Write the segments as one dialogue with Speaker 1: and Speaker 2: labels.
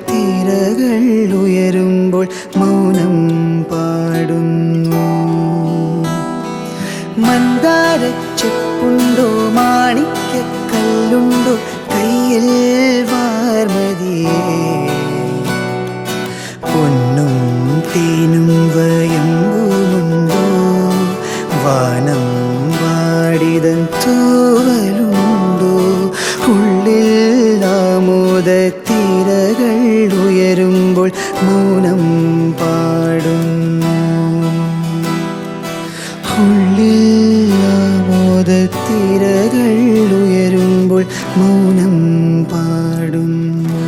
Speaker 1: തിരകൾ ഉയരുമ്പോൾ മൗനം പാടുന്നു. മന്ദാരച്ചെപ്പുണ്ടോ മാണിക്യക്കല്ലുണ്ടോ കയ്യിൽ വാർമതിയേ, പൊന്നും തേനും വയമ്പുമുണ്ടോ വാനം വാടിതൻ തൂവലുണ്ടോ. ഉള്ളിൽ തിരകൾ ഉയരുമ്പോൾ മൗനം പാടുന്നു. ഉള്ളിൽ തിരകൾ ഉയരുമ്പോൾ മൗനം പാടുന്നു.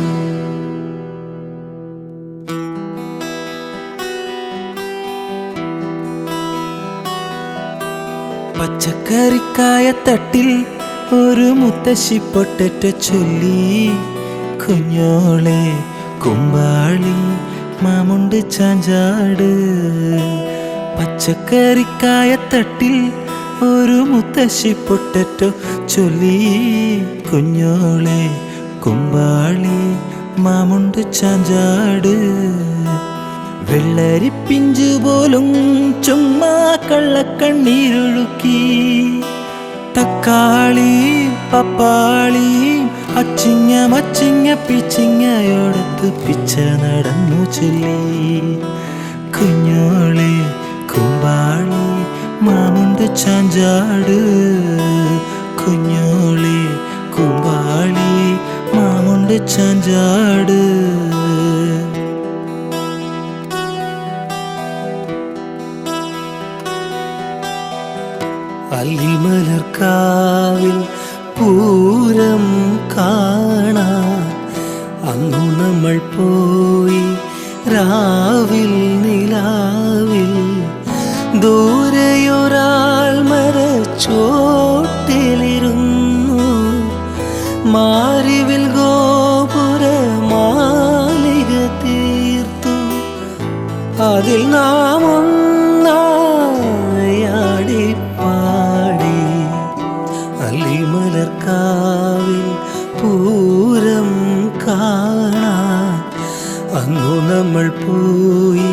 Speaker 2: പച്ചക്കറിക്കായ തട്ടിൽ ഒരു മുത്തശ്ശി പൊട്ടറ്റ ചൊല്ലി, കുഞ്ഞോളെ കുമ്പാളി മാമുണ്ട് ചാഞ്ചാട്. പച്ചക്കറിക്കായ തട്ടിൽ ഒരു മുത്തശ്ശി പൊട്ടറ്റോ ചൊല്ലി, കുഞ്ഞോളെ കുമ്പാളി മാമുണ്ട് ചാഞ്ചാട്. വെള്ളരിപ്പിഞ്ചു പോലും ചുമ്മാ കള്ളക്കണ്ണീരൊഴുക്കി, തക്കാളി പപ്പാളി അച്ചിങ്ങ മച്ചിങ്ങ പിച്ചിങ്ങയോടത്ത് പിച്ച നടന്നു ചൊല്ലി, കുഞ്ഞോളെ കുമ്പാളി മാമുണ്ട് ചാഞ്ചാട്. കുഞ്ഞോളെ കുമ്പാളി മാമുണ്ട് ചാഞ്ചാട്. അല്ലിമലർക്കാവിൽ പൂരം കാണാൻ അന്നു നമ്മൾ പോയി രാവിൽ നിലാവിൽ. ദൂരെയൊരാൾ മരച്ചോട്ടിലിരുന്നു, മാരിവിൽ ഗോപുര മാലിക തീർത്തു. അതിൽ നാം ഒന്നായാടി പാടി. അല്ലിമലർക്കാവിൽ പൂരം കാണാൻ അന്നു നമ്മൾ പോയി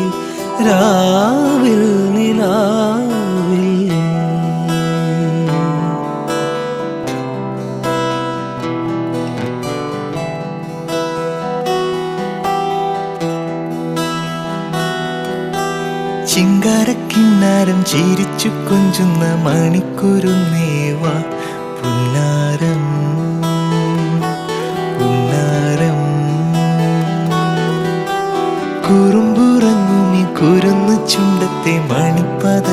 Speaker 2: രാവിൽ നിലാവിൽ. ചിങ്കാരക്കിന്നാരം ചിരിച്ചു കൊഞ്ചുന്ന മണിക്കുരുന്നേവാ പുന്നാരം പുന്നാരം. കുറുമ്പുറങ്ങുമി കുരുന്നു ചുണ്ടത്തെ മണിപ്പത